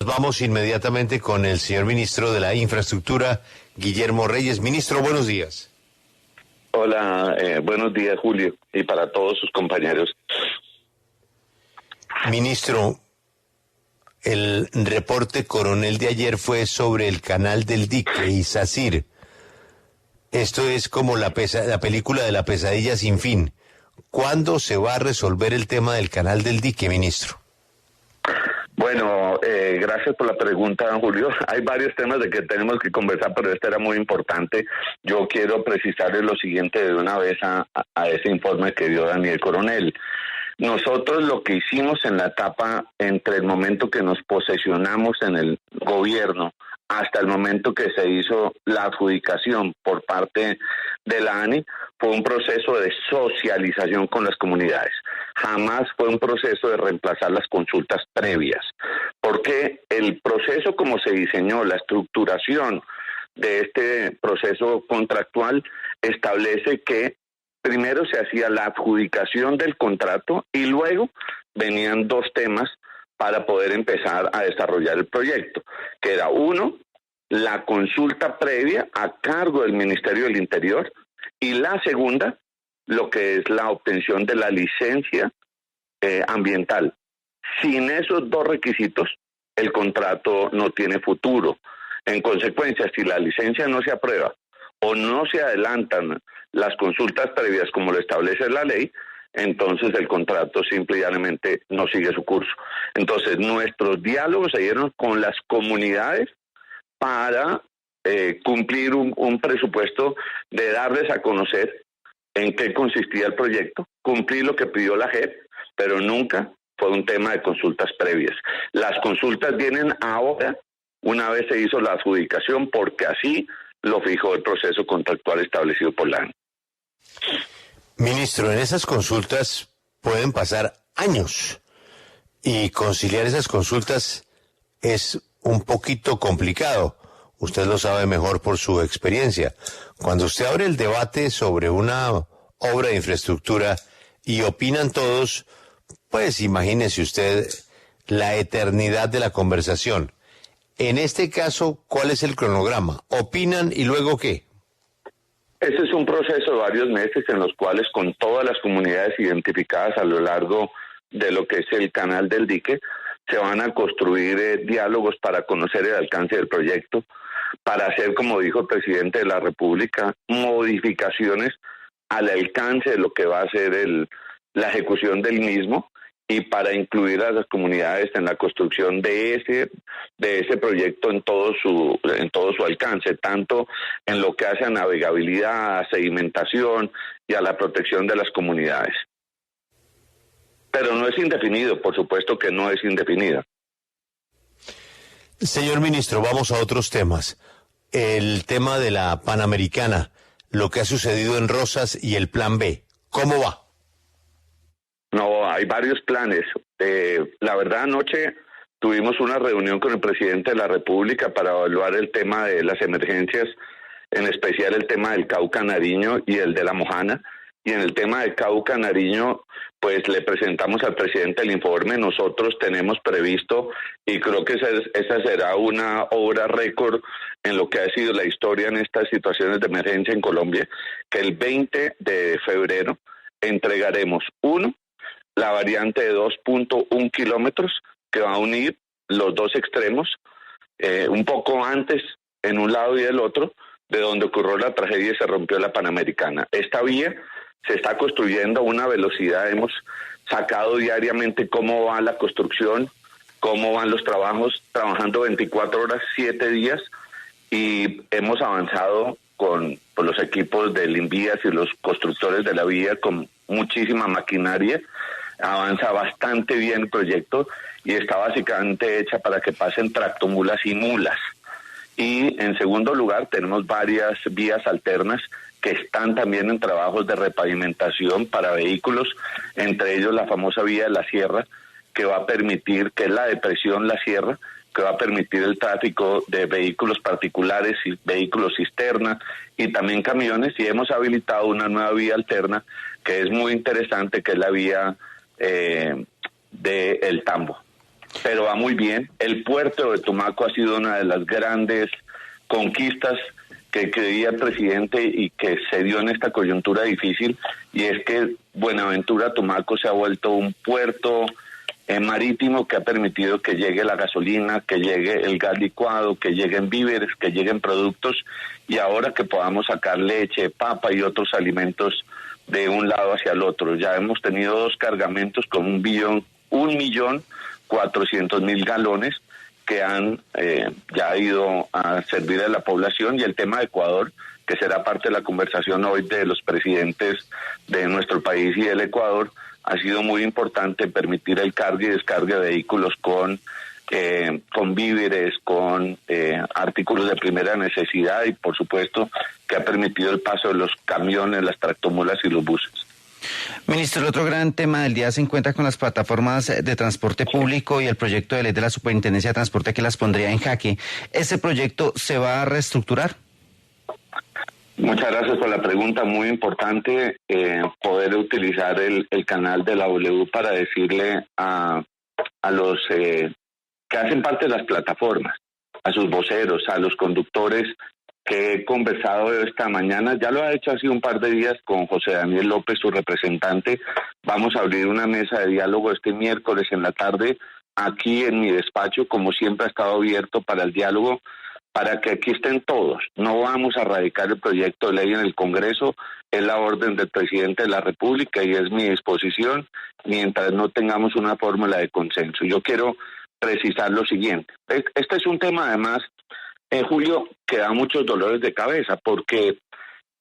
Vamos inmediatamente con el señor ministro de la Infraestructura, Guillermo Reyes. Ministro, buenos días. Hola, buenos días, Julio, y para todos sus compañeros. Ministro, el reporte coronel de ayer fue sobre el canal del dique y Sacir. Esto es como la película de la pesadilla sin fin. ¿Cuándo se va a resolver el tema del canal del dique, ministro? Bueno, gracias por la pregunta, Julio. Hay varios temas de que tenemos que conversar, pero este era muy importante. Yo quiero precisarle lo siguiente de una vez a ese informe que dio Daniel Coronel. Nosotros lo que hicimos en la etapa entre el momento que nos posesionamos en el gobierno hasta el momento que se hizo la adjudicación por parte de la ANI fue un proceso de socialización con las comunidades. Jamás fue un proceso de reemplazar las consultas previas, porque el proceso como se diseñó, la estructuración de este proceso contractual establece que primero se hacía la adjudicación del contrato y luego venían dos temas para poder empezar a desarrollar el proyecto, que era uno, la consulta previa a cargo del Ministerio del Interior, y la segunda, lo que es la obtención de la licencia ambiental. Sin esos dos requisitos, el contrato no tiene futuro. En consecuencia, si la licencia no se aprueba o no se adelantan las consultas previas como lo establece la ley, entonces el contrato simple y llanamente no sigue su curso. Entonces, nuestros diálogos se dieron con las comunidades para cumplir un presupuesto de darles a conocer en qué consistía el proyecto, cumplir lo que pidió la JEP, pero nunca fue un tema de consultas previas. Las consultas vienen ahora, una vez se hizo la adjudicación, porque así lo fijó el proceso contractual establecido por la ANI. Ministro, en esas consultas pueden pasar años y conciliar esas consultas es un poquito complicado. Usted lo sabe mejor por su experiencia. Cuando usted abre el debate sobre una obra de infraestructura y opinan todos, pues imagínese usted la eternidad de la conversación. En este caso, ¿cuál es el cronograma? ¿Opinan y luego qué? Ese es un proceso de varios meses en los cuales con todas las comunidades identificadas a lo largo de lo que es el canal del dique, se van a construir diálogos para conocer el alcance del proyecto, para hacer, como dijo el presidente de la República, modificaciones al alcance de lo que va a ser la ejecución del mismo y para incluir a las comunidades en la construcción de ese proyecto en todo su alcance, tanto en lo que hace a navegabilidad, a sedimentación y a la protección de las comunidades. Pero no es indefinido, por supuesto que no es indefinido. Señor ministro, vamos a otros temas. El tema de la Panamericana, lo que ha sucedido en Rosas y el plan B, ¿cómo va? No, hay varios planes. La verdad, anoche tuvimos una reunión con el presidente de la República para evaluar el tema de las emergencias, en especial el tema del Cauca Nariño y el de la Mojana. Y en el tema del Cauca Nariño, pues le presentamos al presidente el informe. Nosotros tenemos previsto, y creo que esa será una obra récord en lo que ha sido la historia en estas situaciones de emergencia en Colombia, que el 20 de febrero entregaremos la variante de 2.1 kilómetros que va a unir los dos extremos, un poco antes en un lado y del otro, de donde ocurrió la tragedia y se rompió la Panamericana. Esta vía se está construyendo a una velocidad, hemos sacado diariamente cómo va la construcción, cómo van los trabajos, trabajando 24 horas, 7 días, y hemos avanzado con los equipos del Invías y los constructores de la vía con muchísima maquinaria. Avanza bastante bien el proyecto y está básicamente hecha para que pasen tractomulas y mulas. Y en segundo lugar tenemos varias vías alternas que están también en trabajos de repavimentación para vehículos, entre ellos la famosa vía de la Sierra, que va a permitir, que es la depresión La Sierra, que va a permitir el tráfico de vehículos particulares y vehículos cisterna y también camiones, y hemos habilitado una nueva vía alterna que es muy interesante, que es la vía de El Tambo. pero va muy bien. El puerto de Tumaco ha sido una de las grandes conquistas que creía el presidente y que se dio en esta coyuntura difícil, y es que Buenaventura Tumaco se ha vuelto un puerto marítimo que ha permitido que llegue la gasolina, que llegue el gas licuado, que lleguen víveres, que lleguen productos, y ahora que podamos sacar leche, papa y otros alimentos de un lado hacia el otro. Ya hemos tenido 2 cargamentos con 1.400.000 galones que han ya ido a servir a la población. Y el tema de Ecuador, que será parte de la conversación hoy de los presidentes de nuestro país y del Ecuador, ha sido muy importante permitir el cargue y descargue de vehículos con víveres, con artículos de primera necesidad, y por supuesto que ha permitido el paso de los camiones, las tractomulas y los buses. Ministro, el otro gran tema del día se encuentra con las plataformas de transporte público y el proyecto de ley de la Superintendencia de Transporte que las pondría en jaque. ¿Ese proyecto se va a reestructurar? Muchas gracias por la pregunta, muy importante poder utilizar el canal de la W para decirle a los que hacen parte de las plataformas, a sus voceros, a los conductores, que he conversado esta mañana, ya lo ha hecho hace un par de días con José Daniel López, su representante. Vamos a abrir una mesa de diálogo este miércoles en la tarde aquí en mi despacho, como siempre ha estado abierto para el diálogo, para que aquí estén todos. No vamos a radicar el proyecto de ley en el Congreso, es la orden del presidente de la República y es mi disposición mientras no tengamos una fórmula de consenso. Yo quiero precisar lo siguiente. Este es un tema además, Julio, que da muchos dolores de cabeza, porque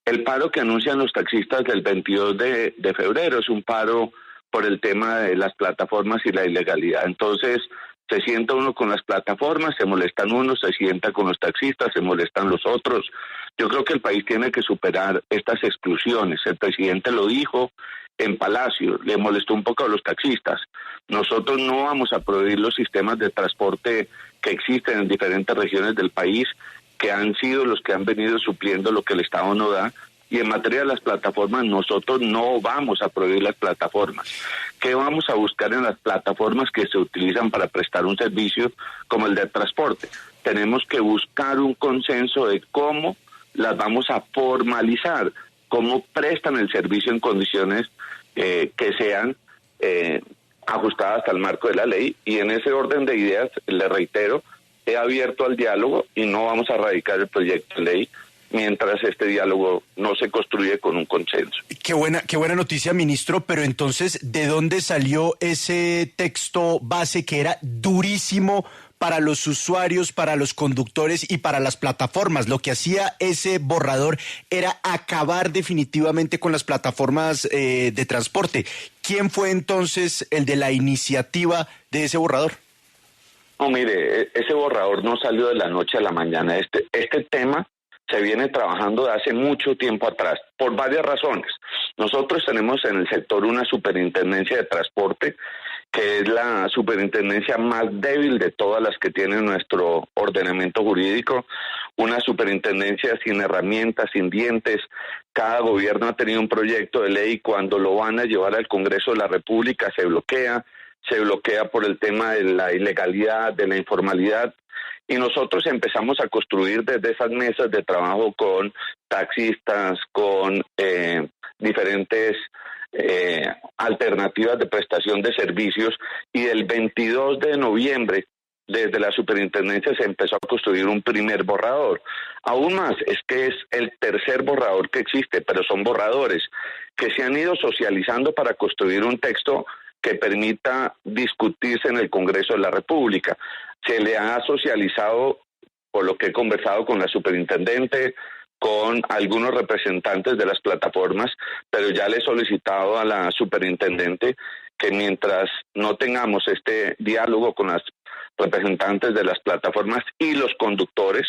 el paro que anuncian los taxistas del 22 de febrero es un paro por el tema de las plataformas y la ilegalidad. Entonces, se sienta uno con las plataformas, se molestan unos, se sienta con los taxistas, se molestan los otros. Yo creo que el país tiene que superar estas exclusiones. El presidente lo dijo en Palacio, le molestó un poco a los taxistas. Nosotros no vamos a prohibir los sistemas de transporte que existen en diferentes regiones del país, que han sido los que han venido supliendo lo que el Estado no da. Y en materia de las plataformas, nosotros no vamos a prohibir las plataformas. ¿Qué vamos a buscar en las plataformas que se utilizan para prestar un servicio como el de transporte? Tenemos que buscar un consenso de cómo las vamos a formalizar, cómo prestan el servicio en condiciones que sean ajustadas al marco de la ley. Y en ese orden de ideas, le reitero, he abierto al diálogo y no vamos a radicar el proyecto de ley mientras este diálogo no se construye con un consenso. Qué buena noticia, ministro, pero entonces, ¿de dónde salió ese texto base que era durísimo para los usuarios, para los conductores y para las plataformas? Lo que hacía ese borrador era acabar definitivamente con las plataformas de transporte. ¿Quién fue entonces el de la iniciativa de ese borrador? No, mire, ese borrador no salió de la noche a la mañana. Este tema se viene trabajando de hace mucho tiempo atrás, por varias razones. Nosotros tenemos en el sector una superintendencia de transporte, que es la superintendencia más débil de todas las que tiene nuestro ordenamiento jurídico, una superintendencia sin herramientas, sin dientes. Cada gobierno ha tenido un proyecto de ley, cuando lo van a llevar al Congreso de la República se bloquea por el tema de la ilegalidad, de la informalidad. Y nosotros empezamos a construir desde esas mesas de trabajo con taxistas, con diferentes alternativas de prestación de servicios, y el 22 de noviembre desde la superintendencia se empezó a construir un primer borrador. Aún más, es que es el tercer borrador que existe, pero son borradores que se han ido socializando para construir un texto que permita discutirse en el Congreso de la República. Se le ha socializado, por lo que he conversado con la superintendente, con algunos representantes de las plataformas, pero ya le he solicitado a la superintendente que mientras no tengamos este diálogo con las representantes de las plataformas y los conductores,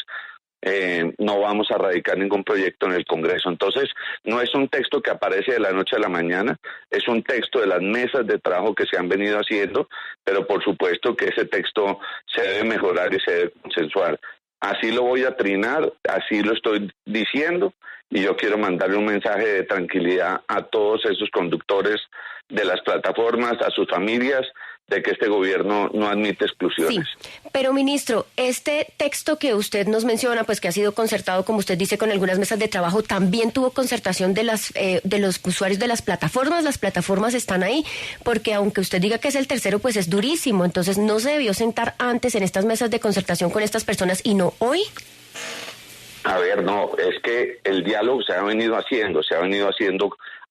no vamos a radicar ningún proyecto en el Congreso. Entonces, no es un texto que aparece de la noche a la mañana, es un texto de las mesas de trabajo que se han venido haciendo, pero por supuesto que ese texto se debe mejorar y se debe consensuar. Así lo voy a trinar, así lo estoy diciendo, y yo quiero mandarle un mensaje de tranquilidad a todos esos conductores de las plataformas, a sus familias, de que este gobierno no admite exclusiones. Sí, pero ministro, este texto que usted nos menciona, pues que ha sido concertado, como usted dice, con algunas mesas de trabajo, también tuvo concertación de los usuarios de las plataformas están ahí, porque aunque usted diga que es el tercero, pues es durísimo, entonces no se debió sentar antes en estas mesas de concertación con estas personas y no hoy. A ver, no, es que el diálogo se ha venido haciendo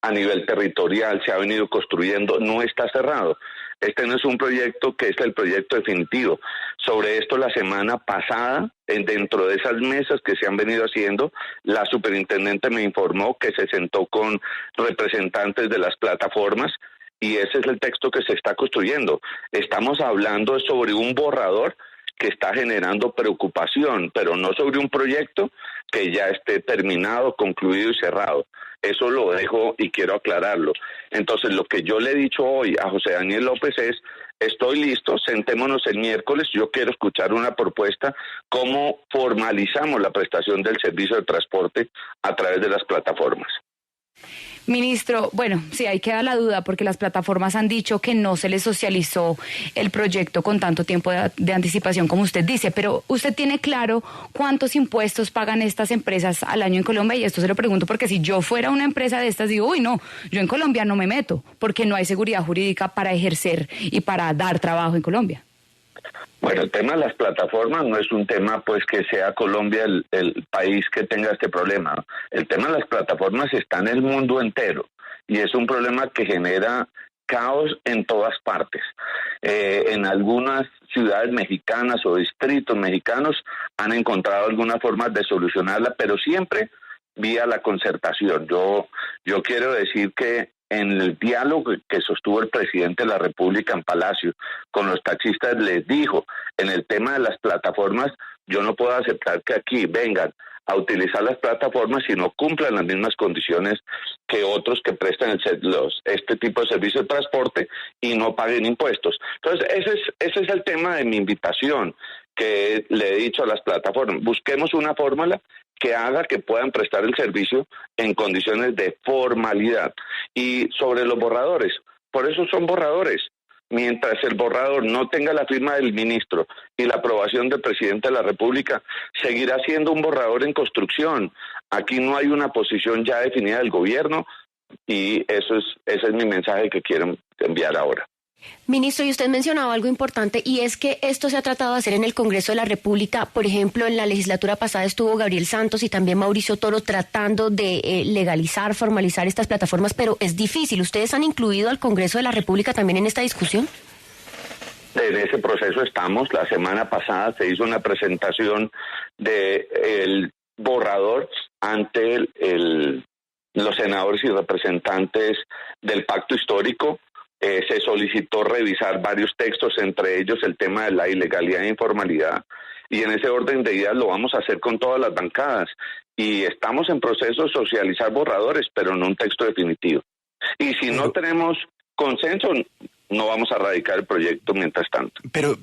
a nivel territorial, se ha venido construyendo, no está cerrado. Este no es un proyecto que es el proyecto definitivo. Sobre esto la semana pasada, dentro de esas mesas que se han venido haciendo, la superintendente me informó que se sentó con representantes de las plataformas y ese es el texto que se está construyendo. Estamos hablando sobre un borrador que está generando preocupación, pero no sobre un proyecto que ya esté terminado, concluido y cerrado. Eso lo dejo y quiero aclararlo. Entonces, lo que yo le he dicho hoy a José Daniel López es, estoy listo, sentémonos el miércoles, yo quiero escuchar una propuesta, cómo formalizamos la prestación del servicio de transporte a través de las plataformas. Ministro, bueno, sí, ahí queda la duda porque las plataformas han dicho que no se les socializó el proyecto con tanto tiempo de anticipación como usted dice, pero ¿usted tiene claro cuántos impuestos pagan estas empresas al año en Colombia? Y esto se lo pregunto porque si yo fuera una empresa de estas, digo, uy, no, yo en Colombia no me meto porque no hay seguridad jurídica para ejercer y para dar trabajo en Colombia. Bueno, el tema de las plataformas no es un tema pues que sea Colombia el país que tenga este problema. El tema de las plataformas está en el mundo entero y es un problema que genera caos en todas partes. En algunas ciudades mexicanas o distritos mexicanos han encontrado algunas formas de solucionarla, pero siempre vía la concertación. Yo quiero decir que en el diálogo que sostuvo el presidente de la República en Palacio con los taxistas les dijo, en el tema de las plataformas, yo no puedo aceptar que aquí vengan a utilizar las plataformas si no cumplan las mismas condiciones que otros que prestan este tipo de servicio de transporte y no paguen impuestos. Entonces, ese es el tema de mi invitación que le he dicho a las plataformas. Busquemos una fórmula que haga que puedan prestar el servicio en condiciones de formalidad. Y sobre los borradores, por eso son borradores. Mientras el borrador no tenga la firma del ministro y la aprobación del presidente de la República, seguirá siendo un borrador en construcción. Aquí no hay una posición ya definida del gobierno y ese es mi mensaje que quiero enviar ahora. Ministro, y usted mencionaba algo importante y es que esto se ha tratado de hacer en el Congreso de la República. Por ejemplo, en la legislatura pasada estuvo Gabriel Santos y también Mauricio Toro tratando de legalizar, formalizar estas plataformas, pero es difícil. ¿Ustedes han incluido al Congreso de la República también en esta discusión? En ese proceso estamos. La semana pasada se hizo una presentación del borrador ante los senadores y representantes del Pacto Histórico. Se solicitó revisar varios textos, entre ellos el tema de la ilegalidad e informalidad, y en ese orden de ideas lo vamos a hacer con todas las bancadas, y estamos en proceso de socializar borradores, pero no un texto definitivo. Y si no tenemos consenso, no vamos a radicar el proyecto mientras tanto. Pero,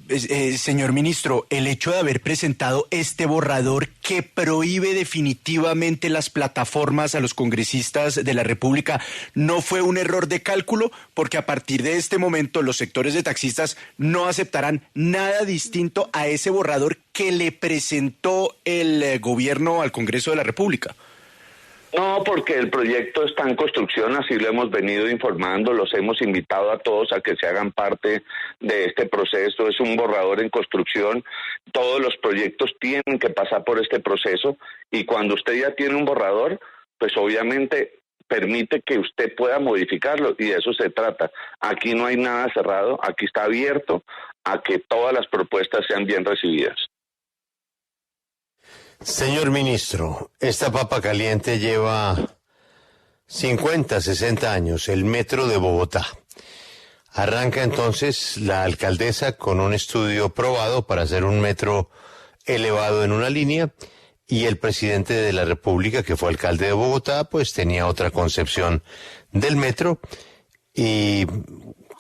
señor ministro, el hecho de haber presentado este borrador que prohíbe definitivamente las plataformas a los congresistas de la República, ¿no fue un error de cálculo? Porque a partir de este momento los sectores de taxistas no aceptarán nada distinto a ese borrador que le presentó el gobierno al Congreso de la República. No, porque el proyecto está en construcción, así lo hemos venido informando, los hemos invitado a todos a que se hagan parte de este proceso, es un borrador en construcción, todos los proyectos tienen que pasar por este proceso y cuando usted ya tiene un borrador, pues obviamente permite que usted pueda modificarlo y de eso se trata. Aquí no hay nada cerrado, aquí está abierto a que todas las propuestas sean bien recibidas. Señor ministro, esta papa caliente lleva 50, 60 años, el metro de Bogotá. Arranca entonces la alcaldesa con un estudio probado para hacer un metro elevado en una línea y el presidente de la República, que fue alcalde de Bogotá, pues tenía otra concepción del metro y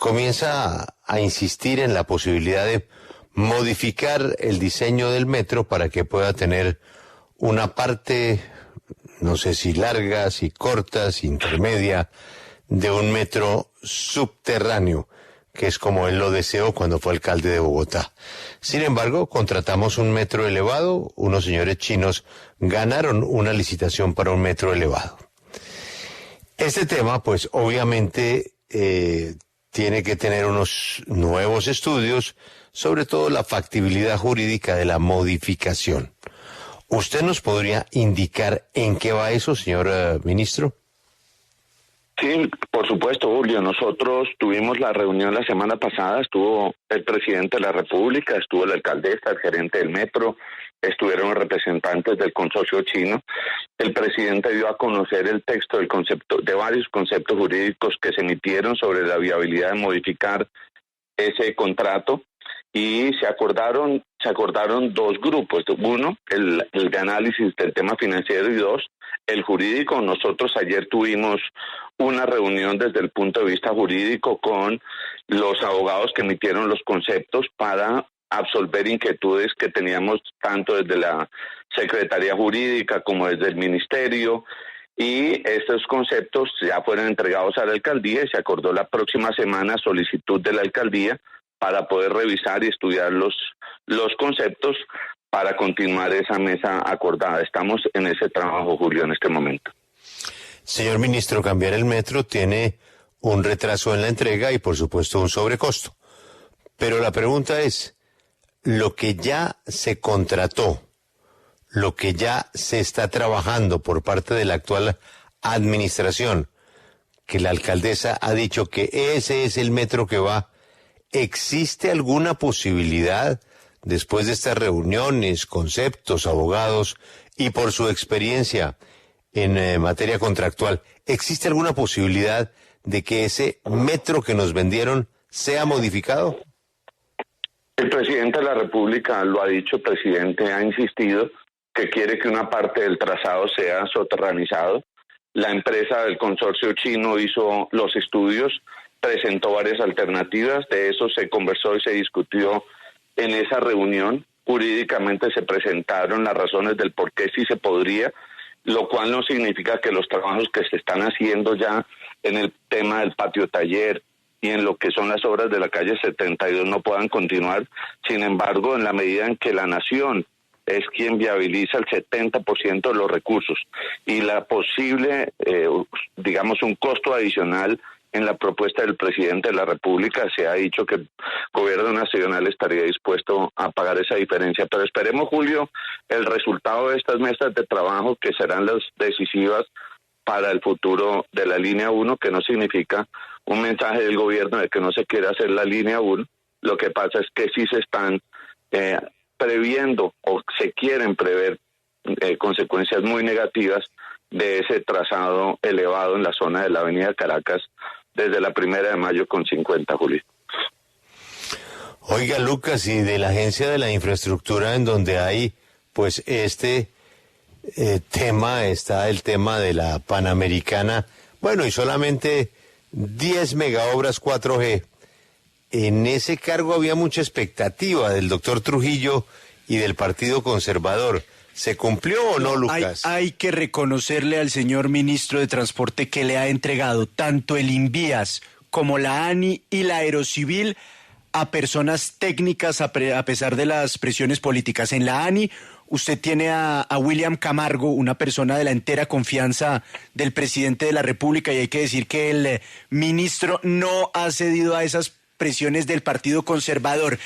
comienza a insistir en la posibilidad de modificar el diseño del metro para que pueda tener una parte, no sé si larga, si corta, si intermedia, de un metro subterráneo que es como él lo deseó cuando fue alcalde de Bogotá. Sin embargo, contratamos un metro elevado, unos señores chinos ganaron una licitación para un metro elevado. Este tema, pues obviamente tiene que tener unos nuevos estudios, sobre todo la factibilidad jurídica de la modificación. ¿Usted nos podría indicar en qué va eso, señor ministro? Sí, por supuesto, Julio. Nosotros tuvimos la reunión la semana pasada, estuvo el presidente de la República, estuvo la alcaldesa, el gerente del metro, estuvieron representantes del consorcio chino. El presidente dio a conocer el texto del concepto, de varios conceptos jurídicos que se emitieron sobre la viabilidad de modificar ese contrato, y se acordaron dos grupos. Uno, el de análisis del tema financiero, y dos, el jurídico. Nosotros ayer tuvimos una reunión desde el punto de vista jurídico con los abogados que emitieron los conceptos para absolver inquietudes que teníamos tanto desde la Secretaría Jurídica como desde el Ministerio, y estos conceptos ya fueron entregados a la alcaldía y se acordó la próxima semana solicitud de la alcaldía para poder revisar y estudiar los conceptos para continuar esa mesa acordada. Estamos en ese trabajo, Julio, en este momento. Señor ministro, cambiar el metro tiene un retraso en la entrega y por supuesto un sobrecosto. Pero la pregunta es, lo que ya se contrató, lo que ya se está trabajando por parte de la actual administración, que la alcaldesa ha dicho que ese es el metro que va, ¿existe alguna posibilidad, después de estas reuniones, conceptos, abogados y por su experiencia en materia contractual, ¿existe alguna posibilidad de que ese metro que nos vendieron sea modificado? El presidente de la República lo ha dicho. El presidente ha insistido que quiere que una parte del trazado sea soterranizado. La empresa del consorcio chino hizo los estudios, presentó varias alternativas, de eso se conversó y se discutió en esa reunión. Jurídicamente se presentaron las razones del por qué sí se podría, lo cual no significa que los trabajos que se están haciendo ya en el tema del patio taller y en lo que son las obras de la calle 72 no puedan continuar. Sin embargo, en la medida en que la nación es quien viabiliza el 70% de los recursos y la posible, digamos, un costo adicional en la propuesta del presidente de la República, se ha dicho que el gobierno nacional estaría dispuesto a pagar esa diferencia. Pero esperemos, Julio, el resultado de estas mesas de trabajo, que serán las decisivas para el futuro de la línea 1, que no significa un mensaje del gobierno de que no se quiere hacer la línea 1. Lo que pasa es que sí se están previendo o se quieren prever consecuencias muy negativas de ese trazado elevado en la zona de la avenida Caracas desde la 1 de mayo con 50, Julio. Oiga, Lucas, y de la Agencia de la Infraestructura, en donde hay pues este tema, está el tema de la Panamericana, bueno, y solamente 10 megaobras 4G. En ese cargo había mucha expectativa del doctor Trujillo y del Partido Conservador. ¿Se cumplió o no, Lucas? Hay que reconocerle al señor ministro de Transporte que le ha entregado tanto el Invías como la ANI y la Aerocivil a personas técnicas a pesar de las presiones políticas. En la ANI usted tiene a William Camargo, una persona de la entera confianza del presidente de la República, y hay que decir que el ministro no ha cedido a esas presiones del Partido Conservador.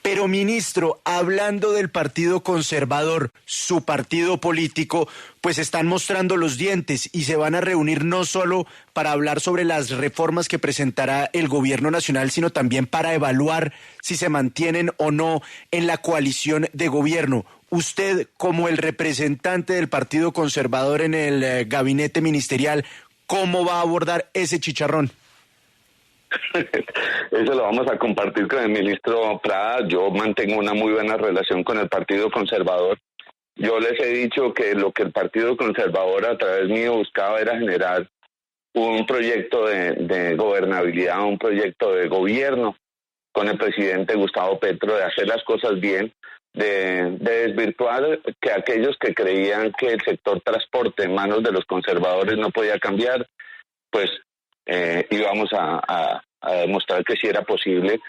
Pero, ministro, hablando del Partido Conservador, su partido político, pues están mostrando los dientes y se van a reunir no solo para hablar sobre las reformas que presentará el gobierno nacional, sino también para evaluar si se mantienen o no en la coalición de gobierno. Usted, como el representante del Partido Conservador en el gabinete ministerial, ¿cómo va a abordar ese chicharrón? Eso lo vamos a compartir con el ministro Prada. Yo mantengo una muy buena relación con el Partido Conservador. Yo les he dicho que lo que el Partido Conservador a través mío buscaba era generar un proyecto de gobernabilidad, un proyecto de gobierno con el presidente Gustavo Petro, de hacer las cosas bien, de desvirtuar que aquellos que creían que el sector transporte en manos de los conservadores no podía cambiar, pues íbamos a a demostrar que sí era posible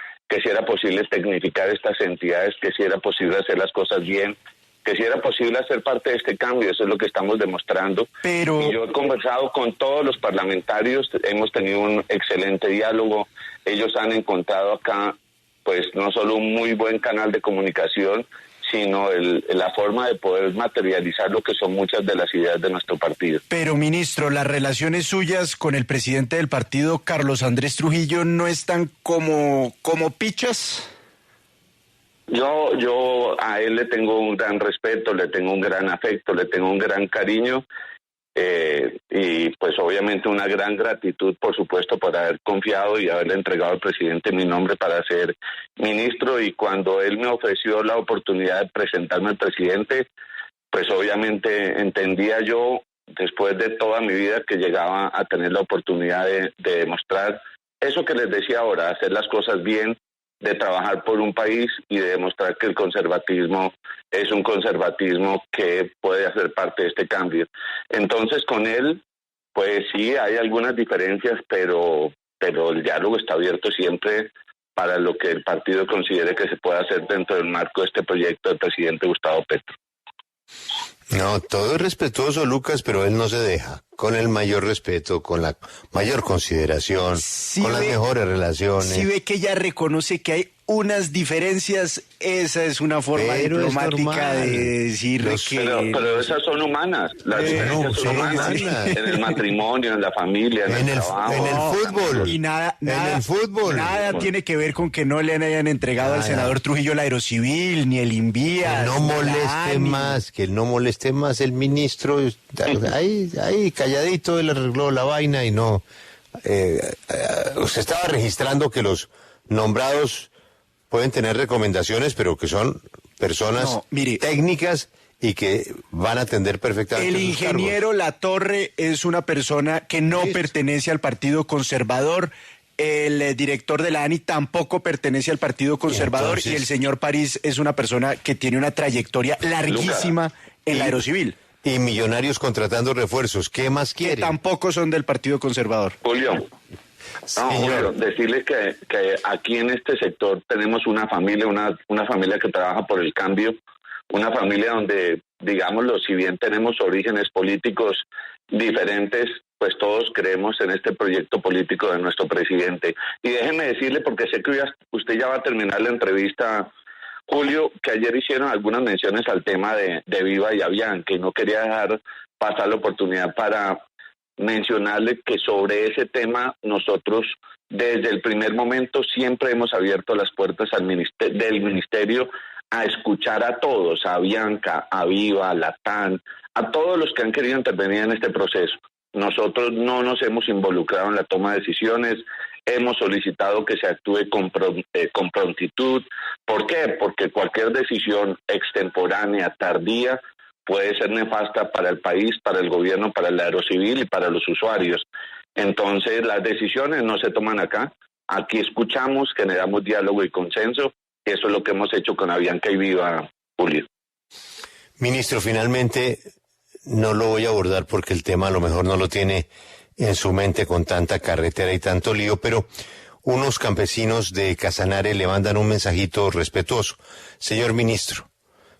tecnificar estas entidades, que sí era posible hacer las cosas bien, que sí era posible hacer parte de este cambio. Eso es lo que estamos demostrando. Pero y yo he conversado con todos los parlamentarios, hemos tenido un excelente diálogo. Ellos han encontrado acá, pues, no solo un muy buen canal de comunicación, sino la forma de poder materializar lo que son muchas de las ideas de nuestro partido. Pero, ministro, las relaciones suyas con el presidente del partido, Carlos Andrés Trujillo, ¿no están como pichas? Yo a él le tengo un gran respeto, le tengo un gran afecto, le tengo un gran cariño, y pues obviamente una gran gratitud, por supuesto, por haber confiado y haberle entregado al presidente mi nombre para ser ministro. Y cuando él me ofreció la oportunidad de presentarme al presidente, pues obviamente entendía yo, después de toda mi vida, que llegaba a tener la oportunidad de demostrar eso que les decía ahora, hacer las cosas bien, de trabajar por un país y de demostrar que el conservatismo es un conservatismo que puede hacer parte de este cambio. Entonces, con él, pues sí, hay algunas diferencias, pero el diálogo está abierto siempre para lo que el partido considere que se puede hacer dentro del marco de este proyecto del presidente Gustavo Petro. No, todo es respetuoso, Lucas, pero él no se deja. Con el mayor respeto, con la mayor consideración, con las mejores relaciones. Si ve que ya reconoce que hay unas diferencias, esa es una forma diplomática de decir que... Pero esas son humanas, las diferencias son humanas. En el matrimonio, en la familia, en el trabajo. En el fútbol. Y nada tiene que ver con que no le hayan entregado al senador Trujillo el Aerocivil, ni el Invías. Que no moleste más el ministro. Ahí calladito él arregló la vaina y no... usted estaba registrando que los nombrados pueden tener recomendaciones, pero que son personas técnicas y que van a atender perfectamente el ingeniero Latorre es una persona que no pertenece al Partido Conservador. El director de la ANI tampoco pertenece al Partido Conservador. Y el señor París es una persona que tiene una trayectoria larguísima en la Aerocivil. Y Millonarios contratando refuerzos. ¿Qué más quiere? Que tampoco son del Partido Conservador. Julio, decirle que aquí en este sector tenemos una familia, una familia que trabaja por el cambio, una familia donde, digámoslo, si bien tenemos orígenes políticos diferentes, pues todos creemos en este proyecto político de nuestro presidente. Y déjeme decirle, porque sé que usted ya va a terminar la entrevista, Julio, que ayer hicieron algunas menciones al tema de Viva y Avianca, y no quería dejar pasar la oportunidad para mencionarle que sobre ese tema nosotros desde el primer momento siempre hemos abierto las puertas del ministerio a escuchar a todos, a Avianca, a Viva, a Latam, a todos los que han querido intervenir en este proceso. Nosotros no nos hemos involucrado en la toma de decisiones, hemos solicitado que se actúe con prontitud. ¿Por qué? Porque cualquier decisión extemporánea, tardía, puede ser nefasta para el país, para el gobierno, para el Aerocivil y para los usuarios. Entonces, las decisiones no se toman acá. Aquí escuchamos, generamos diálogo y consenso. Eso es lo que hemos hecho con Avianca y Viva, Julio. Ministro, finalmente no lo voy a abordar porque el tema a lo mejor no lo tiene en su mente con tanta carretera y tanto lío, pero unos campesinos de Casanare le mandan un mensajito respetuoso. Señor ministro,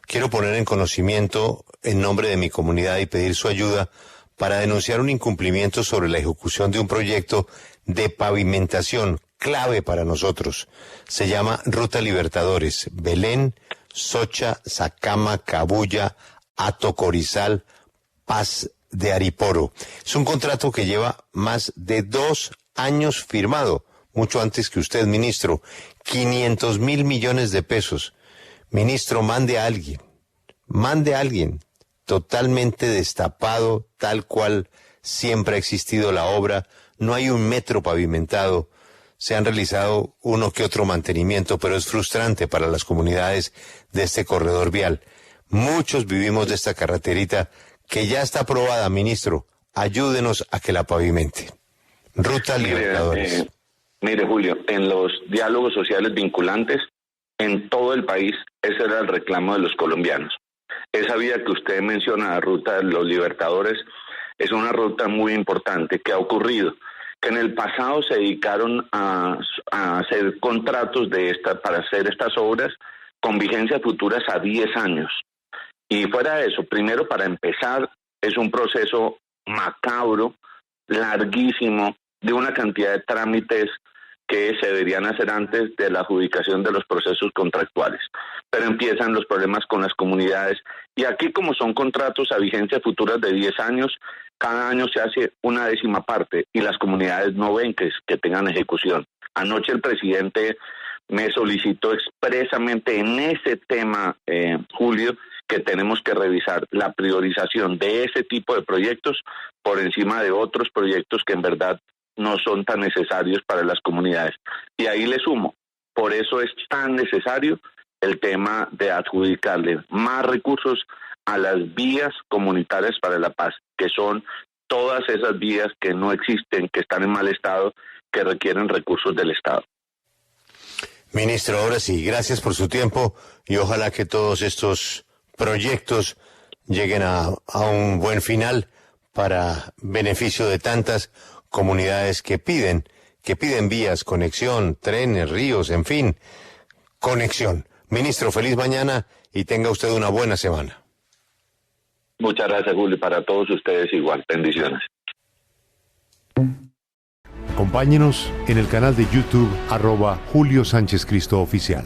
quiero poner en conocimiento en nombre de mi comunidad y pedir su ayuda para denunciar un incumplimiento sobre la ejecución de un proyecto de pavimentación clave para nosotros. Se llama Ruta Libertadores, Belén, Socha, Sacama, Cabuya, Hato Corizal, Paz de Ariporo. Es un contrato que lleva más de 2 años firmado, mucho antes que usted, ministro. 500.000 millones de pesos. Ministro, mande a alguien, totalmente destapado, tal cual siempre ha existido la obra, no hay un metro pavimentado, se han realizado uno que otro mantenimiento, pero es frustrante para las comunidades de este corredor vial. Muchos vivimos de esta carreterita que ya está aprobada, ministro, ayúdenos a que la pavimente. Ruta Libertadores. Mire, Julio, en los diálogos sociales vinculantes, en todo el país, ese era el reclamo de los colombianos. Esa vía que usted menciona, la Ruta de los Libertadores, es una ruta muy importante que ha ocurrido que en el pasado se dedicaron a hacer contratos para hacer estas obras con vigencias futuras a 10 años. Y fuera de eso, primero, para empezar, es un proceso macabro, larguísimo, de una cantidad de trámites que se deberían hacer antes de la adjudicación de los procesos contractuales. Pero empiezan los problemas con las comunidades, y aquí, como son contratos a vigencia futuras de 10 años, cada año se hace una 10ª parte y las comunidades no ven que tengan ejecución. Anoche el presidente me solicitó expresamente en ese tema, Julio, que tenemos que revisar la priorización de ese tipo de proyectos por encima de otros proyectos que en verdad no son tan necesarios para las comunidades. Y ahí le sumo, por eso es tan necesario el tema de adjudicarle más recursos a las vías comunitarias para la paz, que son todas esas vías que no existen, que están en mal estado, que requieren recursos del Estado. Ministro, ahora sí, gracias por su tiempo y ojalá que todos estos proyectos lleguen a un buen final para beneficio de tantas comunidades que piden vías, conexión, trenes, ríos, en fin, conexión. Ministro, feliz mañana y tenga usted una buena semana. Muchas gracias, Julio, para todos ustedes igual. Bendiciones. Acompáñenos en el canal de YouTube @Julio Sánchez Cristo Oficial.